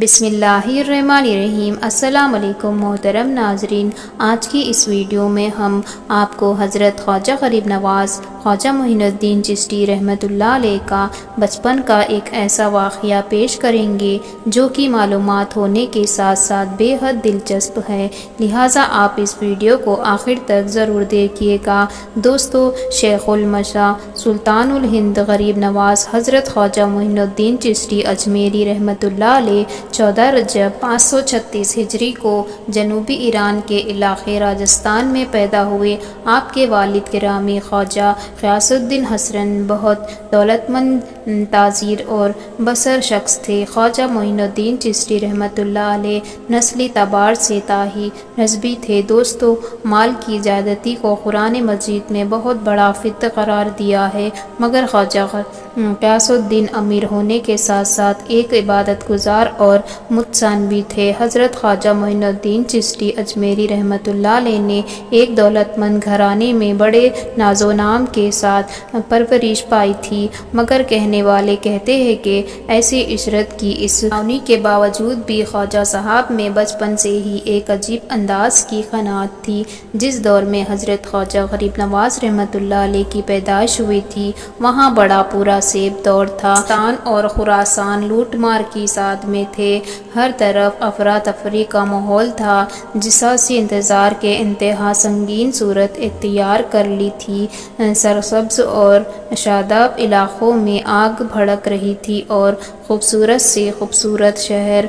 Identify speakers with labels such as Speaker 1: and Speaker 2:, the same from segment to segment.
Speaker 1: بسم اللہ الرحمن الرحیم۔ السلام علیکم محترم ناظرین، آج کی اس ویڈیو میں ہم آپ کو حضرت خواجہ غریب نواز خواجہ معین الدین چشتی رحمۃ اللہ علیہ کا بچپن کا ایک ایسا واقعہ پیش کریں گے جو کہ معلومات ہونے کے ساتھ ساتھ بے حد دلچسپ ہے، لہٰذا آپ اس ویڈیو کو آخر تک ضرور دیکھیے گا۔ دوستو، شیخ المشاء سلطان الہند غریب نواز حضرت خواجہ معین الدین چشتی اجمیری رحمۃ اللہ علیہ 14 رجب 536 ہجری کو جنوبی ایران کے علاقے راجستھان میں پیدا ہوئے۔ آپ کے والد گرامی خواجہ غیاث الدین حسن بہت دولت مند، تاجر اور بصر شخص تھے۔ خواجہ معین الدین چشتی رحمۃ اللہ علیہ نسلی اعتبار سے تاہی نسبی تھے۔ دوستو، مال کی زیادتی کو قرآن مجید میں بہت بڑا فتنہ قرار دیا ہے، مگر خواجہ غیاث الدین امیر ہونے کے ساتھ ساتھ ایک عبادت گزار اور متسن بھی تھے۔ حضرت خواجہ معین الدین چشتی اجمیری رحمۃ اللہ علیہ نے ایک دولت مند گھرانے میں بڑے ناز و نام کے ساتھ پرورش پائی تھی، مگر کہنے والے کہتے ہیں کہ ایسی عشرت کی اس فراوانی کے باوجود بھی خواجہ صاحب میں بچپن سے ہی ایک عجیب انداز کی قناعت تھی۔ جس دور میں حضرت خواجہ غریب نواز رحمۃ اللہ علیہ کی پیدائش ہوئی تھی، وہاں بڑا پورا سیب دور تھا۔ پاکستان اور خراسان لوٹ مار کی ساتھ میں تھے، ہر طرف افراتفری کا ماحول تھا، جساسی انتظار کے انتہا سنگین صورت اختیار کر لی تھی۔ سرسبز اور شاداب علاقوں میں آگ بھڑک رہی تھی اور خوبصورت سے خوبصورت شہر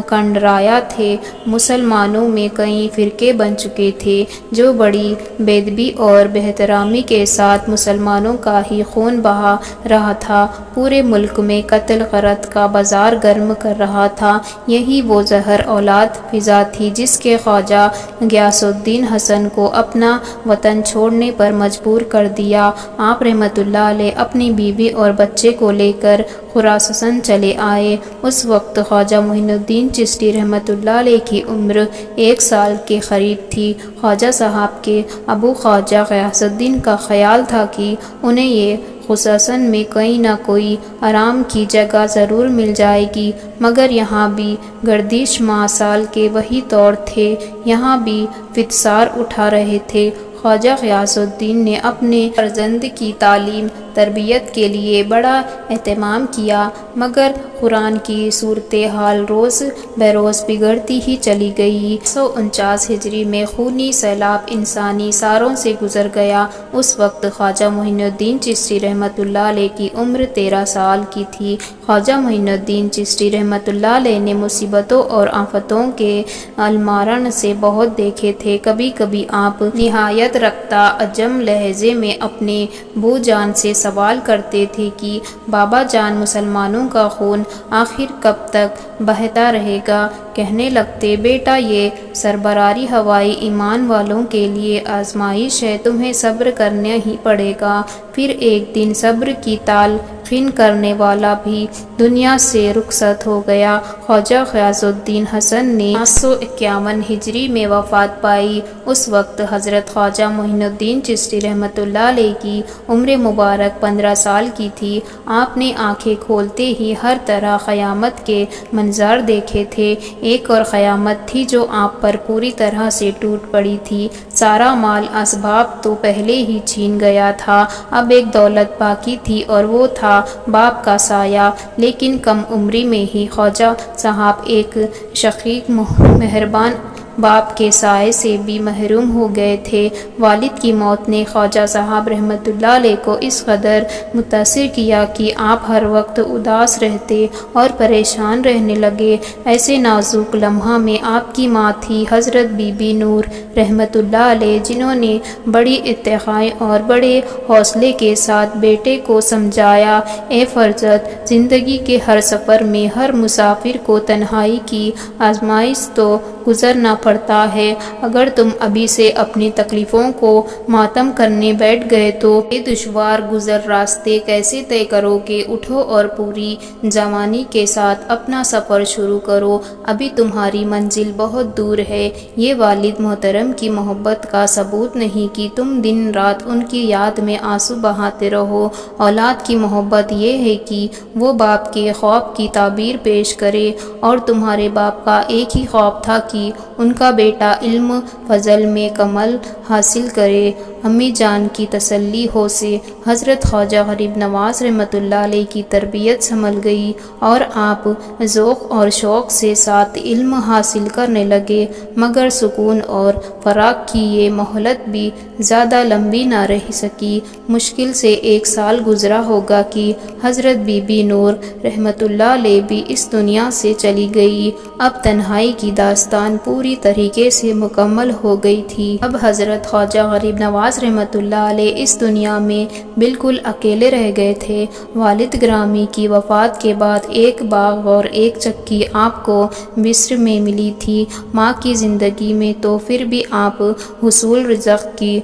Speaker 1: کھنڈرایا تھے۔ مسلمانوں میں کئی فرقے بن چکے تھے جو بڑی بے ادبی اور بے احترامی کے ساتھ مسلمانوں کا ہی خون بہا رہا تھا، پورے ملک میں قتل غارت کا بازار گرم کر رہا تھا۔ یہی وہ زہر اولاد فضا تھی جس کے خواجہ غیاث الدین حسن کو اپنا وطن چھوڑنے پر مجبور کر دیا۔ آپ رحمۃ اللہ علیہ اپنی بیوی اور بچے کو لے کر خراسان چلے آئے۔ اس وقت خواجہ معین الدین چشتی رحمۃ اللہ علیہ کی عمر 1 سال کے قریب تھی۔ خواجہ صاحب کے ابو خواجہ غیاث الدین کا خیال تھا کہ انہیں یہ خراسان میں کوئی نہ کوئی آرام کی جگہ ضرور مل جائے گی، مگر یہاں بھی گردش ماہ سال کے وہی طور تھے، یہاں بھی فطسار اٹھا رہے تھے۔ خواجہ غیاث الدین نے اپنے فرزند کی تعلیم تربیت کے لیے بڑا اہتمام کیا، مگر قرآن کی صورتحال روز بروز بگڑتی ہی چلی گئی۔ 149 ہجری میں خونی سیلاب انسانی ساروں سے گزر گیا۔ اس وقت خواجہ معین الدین چشتی رحمۃ اللہ علیہ کی عمر 13 سال کی تھی۔ خواجہ معین الدین چشتی رحمۃ اللہ علیہ نے مصیبتوں اور آفتوں کے المارن سے بہت دیکھے تھے۔ کبھی کبھی آپ نہایت رقطہ عجم لہجے میں اپنے بو جان سے سوال کرتے تھے کہ بابا جان، مسلمانوں کا خون آخر کب تک بہتا رہے گا؟ کہنے لگتے، بیٹا، یہ سربراری ہوائی ایمان والوں کے لیے آزمائش ہے، تمہیں صبر کرنا ہی پڑے گا۔ پھر ایک دن صبر کی تلقین کرنے والا بھی دنیا سے رخصت ہو گیا۔ خواجہ غیاث الدین حسن نے 551 ہجری میں وفات پائی۔ اس وقت حضرت خواجہ معین الدین چشتی رحمۃ اللہ علیہ کی عمر مبارک 15 سال کی تھی۔ آپ نے آنکھیں کھولتے ہی ہر طرح قیامت کے منظر دیکھے تھے۔ ایک اور قیامت تھی جو آپ پر پوری طرح سے ٹوٹ پڑی تھی۔ سارا مال اسباب تو پہلے ہی چھین گیا تھا، اب ایک دولت باقی تھی اور وہ تھا باپ کا سایہ۔ لیکن کم عمری میں ہی خواجہ صاحب ایک شقیق مہربان باپ کے سائے سے بھی محروم ہو گئے تھے۔ والد کی موت نے خواجہ صاحب رحمۃ اللہ علیہ کو اس قدر متاثر کیا کہ آپ ہر وقت اداس رہتے اور پریشان رہنے لگے۔ ایسے نازک لمحہ میں آپ کی ماں تھی حضرت بی بی نور رحمۃ اللہ علیہ، جنہوں نے بڑی اتقائی اور بڑے حوصلے کے ساتھ بیٹے کو سمجھایا، اے فرزند، زندگی کے ہر سفر میں ہر مسافر کو تنہائی کی آزمائش تو گزرنا پڑتا ہے۔ اگر تم ابھی سے اپنی تکلیفوں کو ماتم کرنے بیٹھ گئے تو یہ دشوار گزر راستے کیسے طے کرو گے؟ اٹھو اور پوری جوانی کے ساتھ اپنا سفر شروع کرو، ابھی تمہاری منزل بہت دور ہے۔ یہ والد محترم کی محبت کا ثبوت نہیں کہ تم دن رات ان کی یاد میں آنسو بہاتے رہو۔ اولاد کی محبت یہ ہے کہ وہ باپ کے خواب کی تعبیر پیش کرے، اور تمہارے باپ کا ایک ہی خواب تھا کہ ان کا بیٹا علم فضل میں کمال حاصل کرے۔ امی جان کی تسلی ہو سے حضرت خواجہ غریب نواز رحمۃ اللہ علیہ کی تربیت سنبھل گئی، اور آپ ذوق اور شوق سے ساتھ علم حاصل کرنے لگے، مگر سکون اور فراغ کی یہ مہلت بھی زیادہ لمبی نہ رہ سکی۔ مشکل سے 1 سال گزرا ہوگا کہ حضرت بی بی نور رحمۃ اللہ علیہ بھی اس دنیا سے چلی گئی۔ اب تنہائی کی داستان پوری طریقے سے مکمل ہو گئی تھی۔ اب حضرت خواجہ غریب نواز رحمۃ اللہ علیہ اس دنیا میں بالکل اکیلے رہ گئے تھے۔ والد گرامی کی وفات کے بعد ایک باغ اور ایک چکی آپ کو مصر میں ملی تھی۔ ماں کی زندگی میں تو پھر بھی آپ حصول رزق کی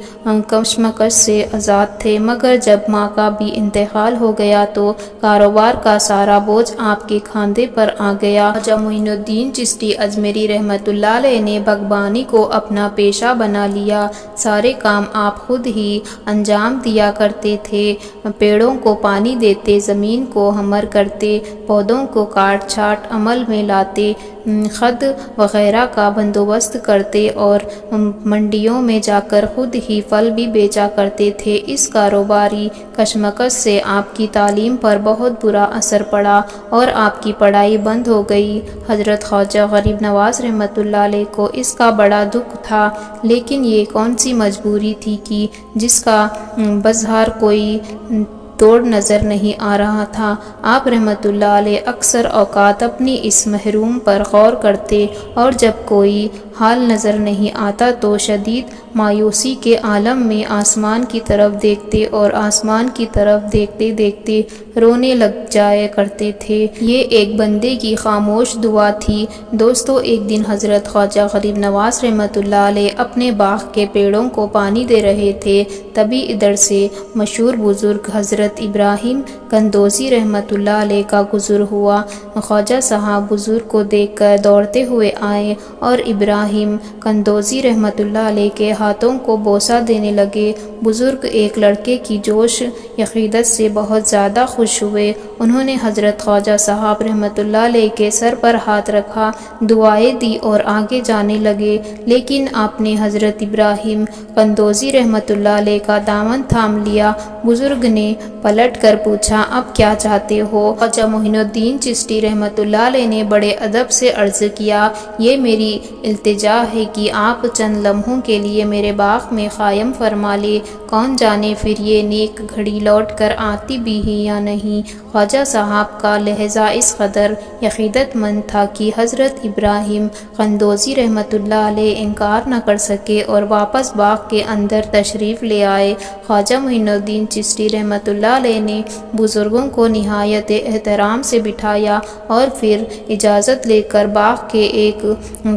Speaker 1: کشمکش سے آزاد تھے، مگر جب ماں کا بھی انتقال ہو گیا تو کاروبار کا سارا بوجھ آپ کے کھاندے پر آ گیا۔ خواجہ معین الدین چشتی اجمیری رحمۃ اللہ علیہ نے باغبانی کو اپنا پیشہ بنا لیا۔ سارے کام آپ خود ہی انجام دیا کرتے تھے، پیڑوں کو پانی دیتے، زمین کو ہمر کرتے، پودوں کو کاٹ چھانٹ عمل میں لاتے، کھاد وغیرہ کا بندوبست کرتے، اور منڈیوں میں جا کر خود ہی پھل بھی بیچا کرتے تھے۔ اس کاروباری کشمکش سے آپ کی تعلیم پر بہت برا اثر پڑا اور آپ کی پڑھائی بند ہو گئی۔ حضرت خواجہ غریب نواز رحمۃ اللہ علیہ کو اس کا بڑا دکھ تھا، لیکن یہ کون سی مجبوری تھی کہ جس کا بظاہر کوئی توڑ نظر نہیں آ رہا تھا۔ آپ رحمۃ اللہ علیہ اکثر اوقات اپنی اس محروم پر غور کرتے، اور جب کوئی حال نظر نہیں آتا تو شدید مایوسی کے عالم میں آسمان کی طرف دیکھتے، اور آسمان کی طرف دیکھتے دیکھتے رونے لگ جایا کرتے تھے۔ یہ ایک بندے کی خاموش دعا تھی۔ دوستو، ایک دن حضرت خواجہ غریب نواز رحمۃ اللہ علیہ اپنے باغ کے پیڑوں کو پانی دے رہے تھے، تبھی ادھر سے مشہور بزرگ حضرت ابراہیم قندوزی رحمۃ اللہ علیہ کا گزر ہوا۔ خواجہ صاحب بزرگ کو دیکھ کر دوڑتے ہوئے آئے اور ابراہیم قندوزی رحمۃ اللہ علیہ کے ہاتھوں کو بوسہ دینے لگے۔ بزرگ ایک لڑکے کی جوش عقیدت سے بہت زیادہ خوش ہوئے۔ انہوں نے حضرت خواجہ صاحب رحمۃ اللہ علیہ کے سر پر ہاتھ رکھا، دعائیں دی اور آگے جانے لگے، لیکن آپ نے حضرت ابراہیم قندوزی رحمۃ اللہ علیہ کا دامن تھام لیا۔ بزرگ نے پلٹ کر پوچھا، اب کیا چاہتے ہو؟ خواجہ معین الدین چشتی رحمۃ اللہ علیہ نے بڑے ادب سے عرض کیا، یہ میری التجا ہے کہ آپ چند لمحوں کے لیے میرے باغ میں قیام فرما لیں، کون جانے پھر یہ نیک گھڑی لوٹ کر آتی بھی ہے یا نہیں۔ خواجہ صاحب کا لہجہ اس قدر عقیدت مند تھا کہ حضرت ابراہیم قندوزی رحمۃ اللہ علیہ انکار نہ کر سکے اور واپس باغ کے اندر تشریف لے آئے۔ خواجہ معین الدین چشتی رحمۃ اللہ علیہ نے بزرگوں کو نہایت احترام سے بٹھایا اور پھر اجازت لے کر باغ کے ایک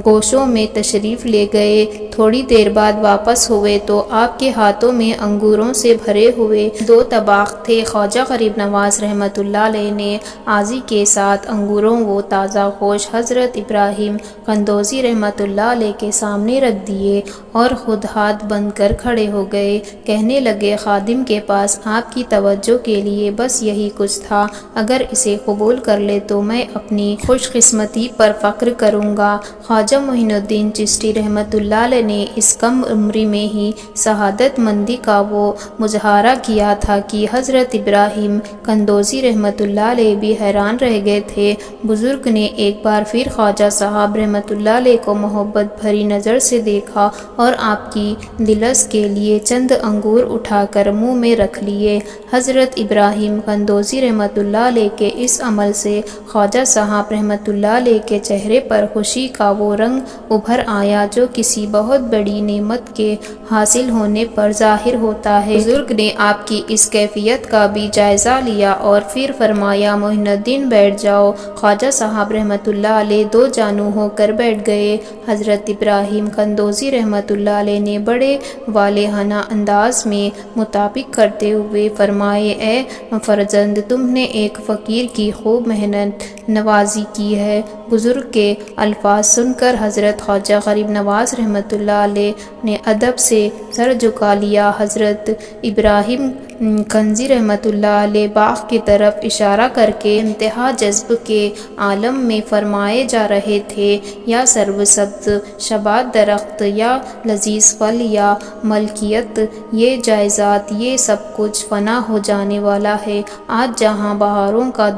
Speaker 1: گوشوں میں تشریف لے گئے۔ تھوڑی دیر بعد واپس ہوئے تو آپ کے ہاتھوں میں انگوروں سے بھرے ہوئے 2 طباق تھے۔ خواجہ غریب نواز رحمۃ اللہ علیہ نے آزی کے ساتھ انگوروں وہ تازہ گوشت حضرت ابراہیم قندوزی رحمۃ اللہ علیہ کے سامنے رکھ دیے اور خود ہاتھ بند کر کھڑے ہو گئے۔ کہنے لگے، خادم کے پاس آپ کی توجہ کے لیے بس یہی کچھ تھا، اگر اسے قبول کر لے تو میں اپنی خوش قسمتی پر فخر کروں گا۔ خواجہ معین الدین چشتی رحمۃ اللہ علیہ نے اس کم عمری میں ہی شہادت مندی کا وہ مظاہرہ کیا تھا کہ حضرت ابراہیم قندوزی رحمۃ اللہ علیہ بھی حیران رہ گئے تھے۔ بزرگ نے ایک بار پھر خواجہ صاحب رحمۃ اللہ علیہ کو محبت بھری نظر سے دیکھا اور آپ کی دلس کے لیے چند انگور اٹھا کر منہ میں رکھ لیے۔ حضرت ابراہیم قندوزی رحمۃ اللہ علیہ کے اس عمل سے خواجہ صاحب رحمۃ اللہ علیہ کے چہرے پر خوشی کا وہ رنگ ابھر آیا جو کسی بہت بڑی نعمت حکومت کے حاصل ہونے پر ظاہر ہوتا ہے۔ بزرگ نے آپ کی اس کیفیت کا بھی جائزہ لیا اور پھر فرمایا معین الدین بیٹھ جاؤ۔ خواجہ صاحب رحمۃ اللہ علیہ دو جانو ہو کر بیٹھ گئے۔ حضرت ابراہیم قندوزی رحمۃ اللہ علیہ نے بڑے والہانہ انداز میں مطابق کرتے ہوئے فرمائے اے فرزند تم نے ایک فقیر کی خوب محنت نوازی کی ہے۔ بزرگ کے الفاظ سن کر حضرت خواجہ غریب نواز رحمۃ اللہ علیہ نے ادب سے سر جھکا لیا۔ حضرت ابراہیم قندوزی رحمۃ اللہ علیہ باغ کی طرف اشارہ کر کے انتہا جذب کے عالم میں فرمائے جا رہے تھے یا سرو سبز شبات درخت یا لذیذ پھل یا ملکیت یہ جائیداد یہ سب کچھ فنا ہو جانے والا ہے۔ آج جہاں بہاروں کا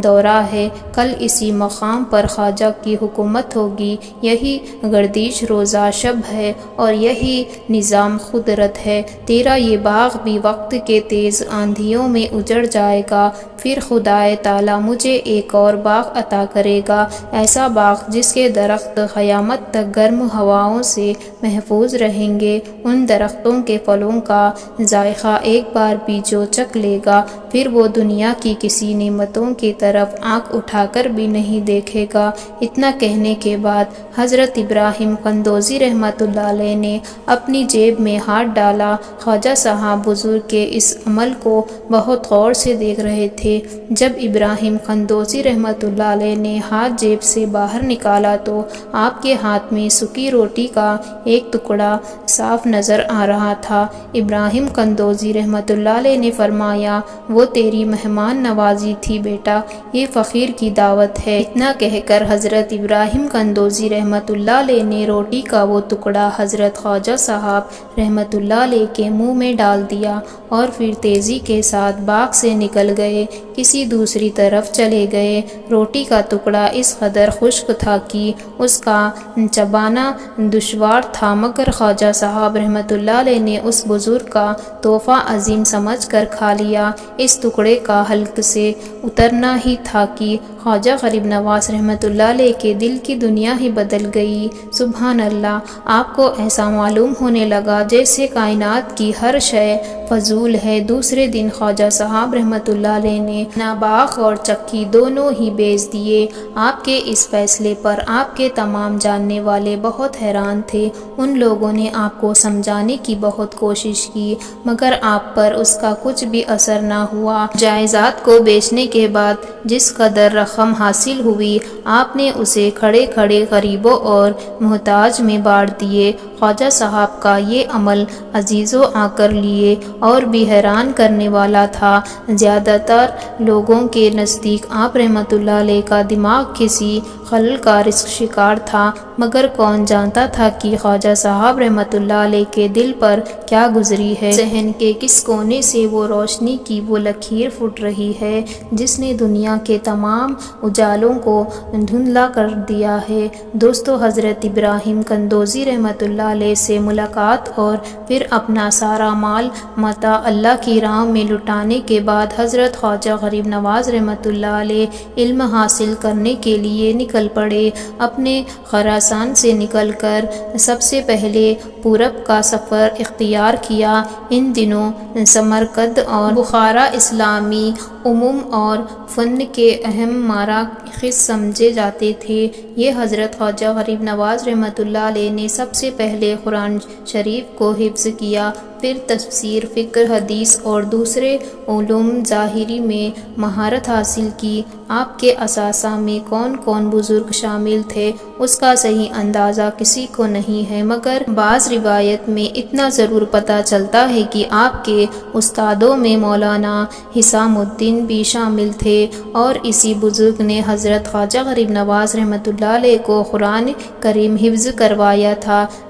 Speaker 1: دورہ ہے کل اسی مقام پر خواجہ کی حکومت ہوگی۔ یہی گردش روزہ شب ہے اور یہی نظام قدرت ہے۔ تیرا یہ باغ بھی وقت کے تیز آندھیوں میں اجڑ جائے گا، پھر خدائے تعالیٰ مجھے ایک اور باغ عطا کرے گا، ایسا باغ جس کے درخت قیامت تک گرم ہواؤں سے محفوظ رہیں گے۔ ان درختوں کے پھلوں کا ذائقہ ایک بار بھی جو چکھ لے گا پھر وہ دنیا کی کسی نعمتوں کی طرف آنکھ اٹھا کر بھی نہیں دیکھے گا۔ اتنا کہنے کے بعد حضرت ابراہیم قندوزی رحمۃ اللہ علیہ نے اپنی جیب میں ہاتھ ڈالا۔ خواجہ صاحب بزرگ کے اس عمل کو بہت غور سے دیکھ رہے تھے۔ جب ابراہیم قندوزی رحمۃ اللہ علیہ نے ہاتھ جیب سے باہر نکالا تو آپ کے ہاتھ میں سکی روٹی کا ایک ٹکڑا صاف نظر آ رہا تھا۔ ابراہیم قندوزی رحمۃ اللہ علیہ نے فرمایا وہ تیری مہمان نوازی تھی بیٹا، یہ فقیر کی دعوت ہے۔ اتنا کہہ کر حضرت ابراہیم قندوزی رحمۃ اللہ علیہ نے روٹی کا وہ ٹکڑا حضرت خواجہ صاحب رحمۃ اللہ علیہ کے منہ میں ڈال دیا اور پھر تیزی کے ساتھ باغ سے نکل گئے، کسی دوسری طرف چلے گئے۔ روٹی کا ٹکڑا اس قدر خشک تھا کہ اس کا چبانا دشوار تھا، مگر خواجہ صاحب رحمۃ اللہ علیہ نے اس بزرگ کا تحفہ عظیم سمجھ کر کھا لیا۔ اس ٹکڑے کا حلق سے اترنا ہی تھا کہ خواجہ غریب نواز رحمۃ اللہ علیہ کے دل کی دنیا ہی بدل گئی۔ سبحان اللہ، آپ کو ایسا معلوم ہونے لگا جیسے کائنات کی ہر شے فضول ہے۔ دوسرے دن خواجہ صاحب رحمۃ اللہ علیہ نے اپنا باغ اور چکی دونوں ہی بیچ دیے۔ آپ کے اس فیصلے پر آپ کے تمام جاننے والے بہت حیران تھے۔ ان لوگوں نے آپ کو سمجھانے کی بہت کوشش کی مگر آپ پر اس کا کچھ بھی اثر نہ ہوا۔ جائیداد کو بیچنے کے بعد جس قدر رقم حاصل ہوئی آپ نے اسے کھڑے کھڑے غریبوں اور محتاج میں بانٹ دیے۔ خواجہ صاحب کا یہ عمل عزیزوں آ کر لیے اور بھی حیران کرنے والا تھا۔ زیادہ تر لوگوں کے نزدیک آپ رحمۃ اللہ علیہ کا دماغ کسی خلل کا شکار تھا، مگر کون جانتا تھا کہ خواجہ صاحب رحمۃ اللہ علیہ کے دل پر کیا گزری ہے، ذہن کے کس کونے سے وہ روشنی کی وہ لکیر پھوٹ رہی ہے جس نے دنیا کے تمام اجالوں کو دھندلا کر دیا ہے۔ دوستو، حضرت ابراہیم قندوزی رحمۃ اللہ علیہ سے ملاقات اور پھر اپنا سارا مال متاع اللہ کی راہ میں لٹانے کے بعد حضرت خواجہ غریب نواز رحمۃ اللہ علیہ علم حاصل کرنے کے لیے نکل پڑے۔ اپنے خراسان سے نکل کر سب سے پہلے پورب کا سفر اختیار کیا۔ ان دنوں سمرقند اور بخارا اسلامی علوم اور فن کے اہم مراکز سمجھے جاتے تھے۔ یہ حضرت خواجہ غریب نواز رحمۃ اللہ علیہ نے سب سے پہلے قرآن شریف کو حفظ کیا، پھر تفسیر، فقہ، حدیث اور دوسرے علوم ظاہری میں مہارت حاصل کی۔ آپ کے اساتذہ میں کون کون بزرگ شامل تھے اس کا صحیح اندازہ کسی کو نہیں ہے، مگر بعض روایت میں اتنا ضرور پتہ چلتا ہے کہ آپ کے استادوں میں مولانا حسام الدین بھی شامل تھے اور اسی بزرگ نے حضرت خواجہ غریب نواز رحمۃ اللہ علیہ کو قرآن کریم حفظ کروایا تھا۔